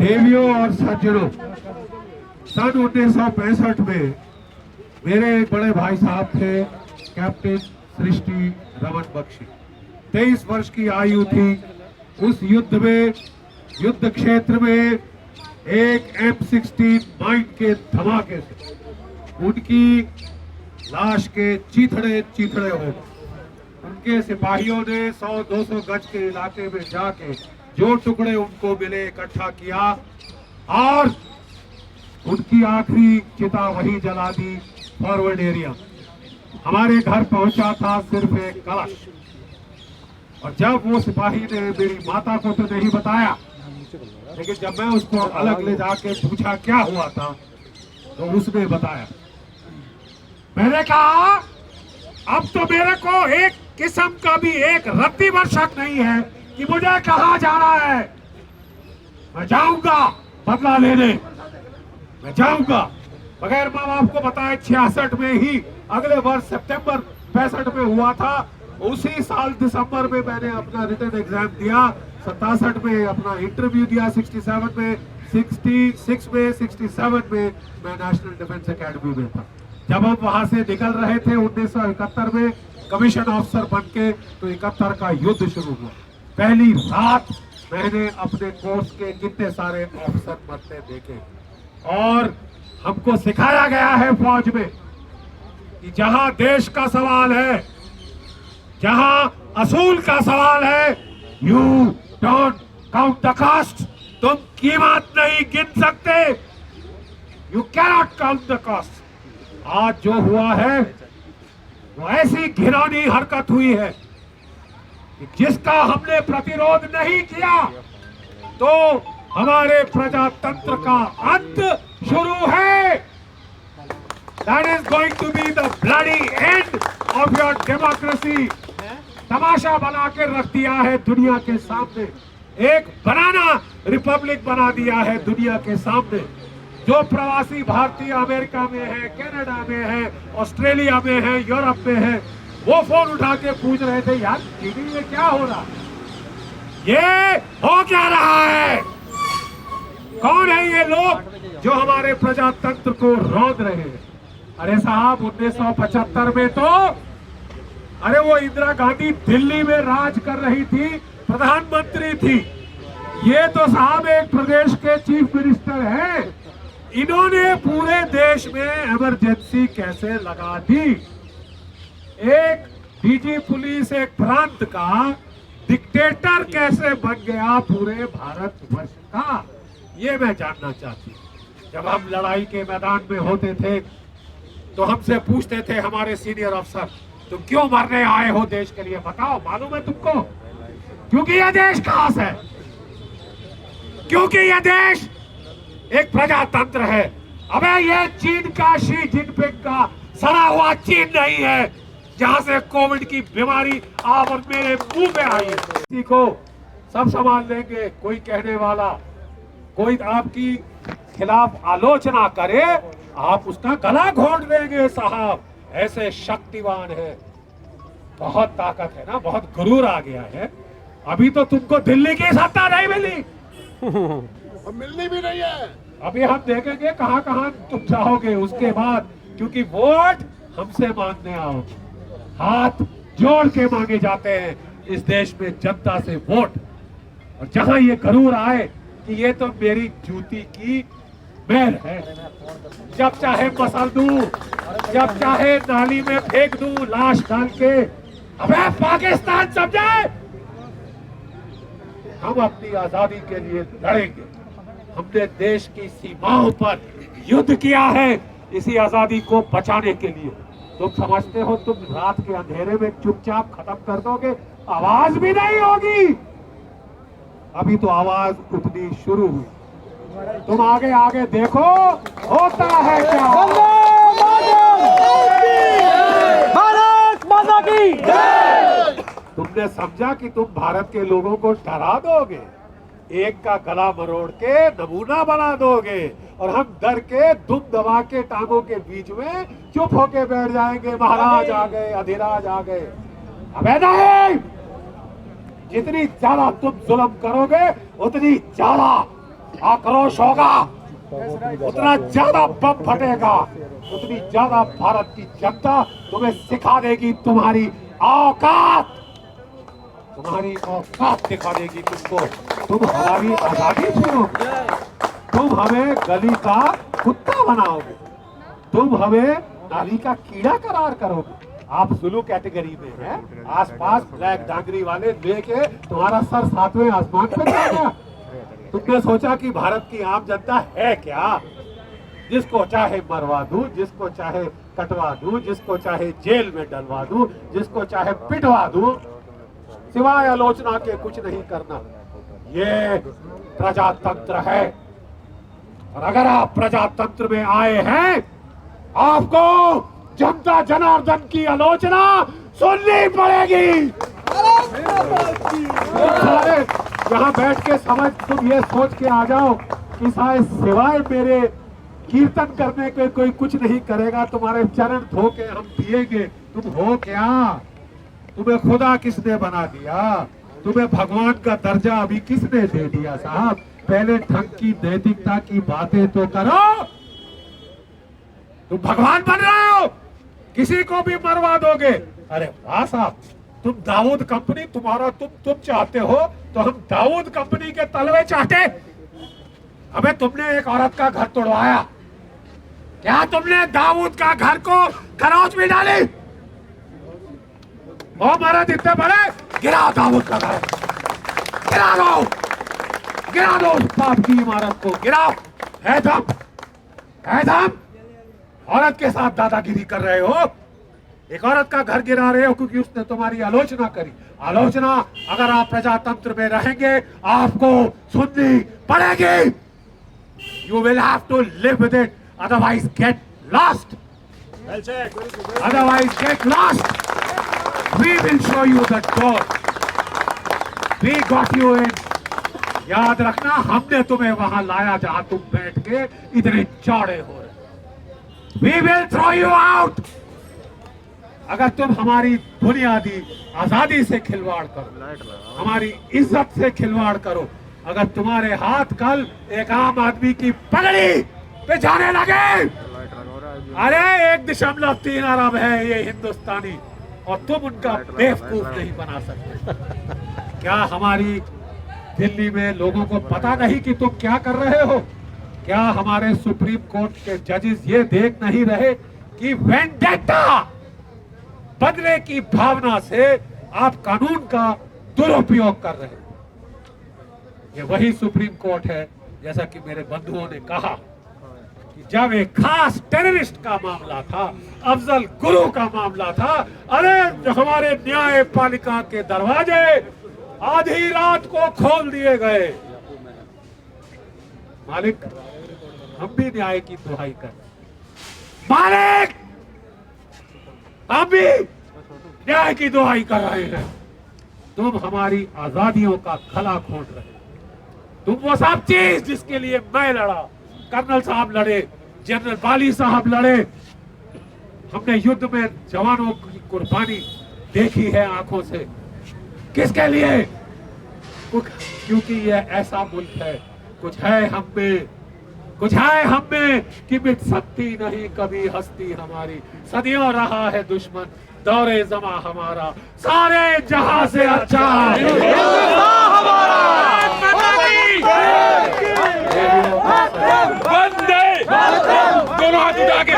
देवियों और सज्जनों, सन 1965 में मेरे एक बड़े भाई साहब थे कैप्टन सृष्टि रमन बख्शी। 23 वर्ष की आयु थी। उस युद्ध में, युद्ध क्षेत्र में एक M16 माइन के धमाके से उनकी लाश के चीथड़े चीथड़े हो गए। उनके सिपाहियों ने 100-200 गज के इलाके में जाके जो टुकड़े उनको मिले इकट्ठा किया और उनकी आखिरी चिता वही जला दी फॉरवर्ड एरिया। हमारे घर पहुंचा था सिर्फ एक कलश, और जब वो सिपाही ने मेरी माता को तो नहीं बताया, लेकिन जब मैं उसको अलग ले जाके पूछा क्या हुआ था तो उसने बताया। मैंने कहा अब तो मेरे को एक किस्म का भी एक रत्ती भर शक नहीं है कि मुझे कहां जाना है। मैं जाऊंगा बदला लेने, मैं जाऊंगा बगैर माँ बाप को बताए। 66 में ही, अगले वर्ष सितंबर 65 में हुआ था। उसी साल दिसंबर में मैंने अपना रिटन एग्जाम दिया। 67 में अपना इंटरव्यू दिया, 67 में, 66 में, 67 में मैं नेशनल डिफेंस एकेडमी में था। जब हम वहां से निकल रहे थे 1971 में कमीशन ऑफिसर बन के, तो 71 का युद्ध शुरू हुआ। पहली रात मैंने अपने कोर्स के कितने सारे ऑफिसर मरते देखे, और हमको सिखाया गया है फौज में कि जहां देश का सवाल है, जहां असूल का सवाल है, you don't count the cost. तुम कीमत नहीं गिन सकते, you cannot count the cost. आज जो हुआ है वो ऐसी घिनौनी हरकत हुई है कि जिसका हमने प्रतिरोध नहीं किया तो हमारे प्रजातंत्र का अंत शुरू है। That is going to be the bloody end of your democracy। तमाशा बना के रख दिया है दुनिया के सामने, एक बनाना रिपब्लिक बना दिया है दुनिया के सामने। जो प्रवासी भारतीय अमेरिका में है, कनाडा में है, ऑस्ट्रेलिया में है, यूरोप में है, वो फोन उठा के पूछ रहे थे यार चीनी में क्या हो रहा, ये हो क्या रहा है, कौन है ये लोग जो हमारे प्रजातंत्र को रौंद रहे हैं। अरे साहब 1975 में तो अरे वो इंदिरा गांधी दिल्ली में राज कर रही थी, प्रधानमंत्री थी। ये तो साहब एक प्रदेश के चीफ मिनिस्टर हैं। इन्होंने पूरे देश में इमरजेंसी कैसे लगा दी। एक डीजी पुलिस एक प्रांत का डिक्टेटर कैसे बन गया पूरे भारतवर्ष का, ये मैं जानना चाहती हूँ। जब हम लड़ाई के मैदान में होते थे तो हमसे पूछते थे हमारे सीनियर अफसर, तुम क्यों मरने आए हो देश के लिए, बताओ मालूम है तुमको? क्योंकि यह देश खास है, क्योंकि यह देश एक प्रजातंत्र है। अबे ये चीन का शी जिनपिंग का सड़ा हुआ चीन नहीं है जहां से कोविड की बीमारी आप और मेरे मुंह में आई है। किसी को सब संभाल लेंगे, कोई कहने वाला, कोई आपकी खिलाफ आलोचना करे आप उसका गला घोंट देंगे साहब, ऐसे शक्तिवान है। बहुत ताकत है ना, बहुत गुरूर आ गया है। अभी तो तुमको दिल्ली की सत्ता नहीं मिली और मिलनी भी नहीं है। अभी हम देखेंगे कहां कहां तुम जाओगे उसके बाद, क्योंकि वोट हमसे मांगने आओगे। हाथ जोड़ के मांगे जाते हैं इस देश में जनता से वोट। और जहां ये गरूर आए कि ये तो मेरी जूती की मैल है, जब चाहे मसल दूं, जब चाहे नाली में फेंक दूं लाश डाल के, अबे पाकिस्तान समझे, हम अपनी आजादी के लिए लड़ेंगे। हमने देश की सीमाओं पर युद्ध किया है इसी आजादी को बचाने के लिए। तुम समझते हो तुम रात के अंधेरे में चुपचाप खत्म कर दोगे, आवाज भी नहीं होगी। अभी तो आवाज उठनी शुरू हुई, तुम आगे आगे देखो होता है क्या। भारत माता की जय। तुमने समझा कि तुम भारत के लोगों को डरा दोगे, एक का गला मरोड़ के नमूना बना दोगे, और हम डर के दुम दबा के टांगों के बीच में चुप होके बैठ जाएंगे, महाराज आ गए, अधिराज आ गए। अबे नहीं, जितनी ज्यादा तुम जुल्म करोगे उतनी ज्यादा आक्रोश होगा, उतना ज्यादा बम फटेगा, उतनी ज्यादा भारत की जनता तुम्हें सिखा देगी तुम्हारी औकात, तुम्हारी औकात दिखा देगी तुमको। तुम हमारी आजादी छीनोगे, तुम हमें गली का कुत्ता बनाओगे, तुम हमें नाली का कीड़ा करार करोगे। आप जुलू कैटेगरी में हैं, आसपास ब्लैक डांगरी वाले लेके तुम्हारा सर 7वें आसमान पे जा गया। तुमने सोचा कि भारत की आम जनता है क्या, जिसको चाहे मरवा दूं, जिसको चाहे कटवा दूं, जिसको चाहे जेल में डलवा दूं, जिसको चाहे पिटवा दूं, सिवाय आलोचना के कुछ नहीं करना। ये प्रजातंत्र है, और अगर आप प्रजातंत्र में आए हैं, आपको जनता जनार्दन की आलोचना सुननी पड़ेगी। सारे यहाँ बैठ के समझ, तुम ये सोच के आ जाओ कि शायद सिवाय मेरे कीर्तन करने के कोई कुछ नहीं करेगा, तुम्हारे चरण धो के हम पिएंगे। तुम हो क्या? तुम्हें खुदा किसने बना दिया? तुम्हें भगवान का दर्जा अभी किसने दे दिया? साहब, पहले ढंग की नैतिकता की बातें तो करो। तुम भगवान बन रहे हो, किसी को भी मरवा दोगे। अरे वाह साहब, तुम दाऊद कंपनी, तुम्हारा तुम चाहते हो तो हम दाऊद कंपनी के तलवे चाहते। अबे तुमने एक औरत का घर तोड़वाया, क्या तुमने दाऊद का घर को खरोच में डाली? ओ मरद इतने बड़े, गिरा दाऊद का घर, गिरा दो उस पाप की इमारत को, गिराओ। है दम, औरत के साथ दादागिरी कर रहे हो। एक औरत का घर गिरा रहे हो क्योंकि उसने तुम्हारी आलोचना करी। आलोचना अगर आप प्रजातंत्र में रहेंगे आपको सुननी पड़ेगी। You will have to live with it, otherwise get lost. Otherwise get lost. We will show you the door. We got you in. याद रखना, हमने तुम्हें वहां लाया जहां तुम बैठ के इतने चौड़े हो रहे। We will throw you out. अगर तुम हमारी बुनियादी आजादी से खिलवाड़ करो, हमारी इज्जत से खिलवाड़ करो, अगर तुम्हारे हाथ कल एक आम आदमी की पगड़ी पे जाने लगे, अरे 1.3 अरब है ये हिंदुस्तानी और तुम उनका बेवकूफ नहीं बना सकते। क्या हमारी दिल्ली में लोगों को पता नहीं कि तुम क्या कर रहे हो? क्या हमारे सुप्रीम कोर्ट के जजेस ये देख नहीं रहे कि वेंडेटा, बदले की भावना से आप कानून का दुरुपयोग कर रहे हैं? ये वही सुप्रीम कोर्ट है, जैसा कि मेरे बंधुओं ने कहा कि जब एक खास टेररिस्ट का मामला था, अफजल गुरु का मामला था, अरे हमारे न्यायपालिका के दरवाजे आधी रात को खोल दिए गए। मालिक, हम भी न्याय की दुहाई कर, मालिक हम भी न्याय की दुहाई कर रहे हैं। तुम हमारी आजादियों का गला घोंट रहे हो। तुम वो सब चीज जिसके लिए मैं लड़ा, कर्नल साहब लड़े, जनरल बाली साहब लड़े, हमने युद्ध में जवानों की कुर्बानी देखी है आंखों से। किसके लिए? क्योंकि ये ऐसा मुल्क है, कुछ है हम में, कुछ है हम में कि मिट सकती नहीं कभी हस्ती हमारी। सदियों रहा है दुश्मन दौरे जमा हमारा, सारे जहां से अच्छा वंदे, दोनों हाथ उठा के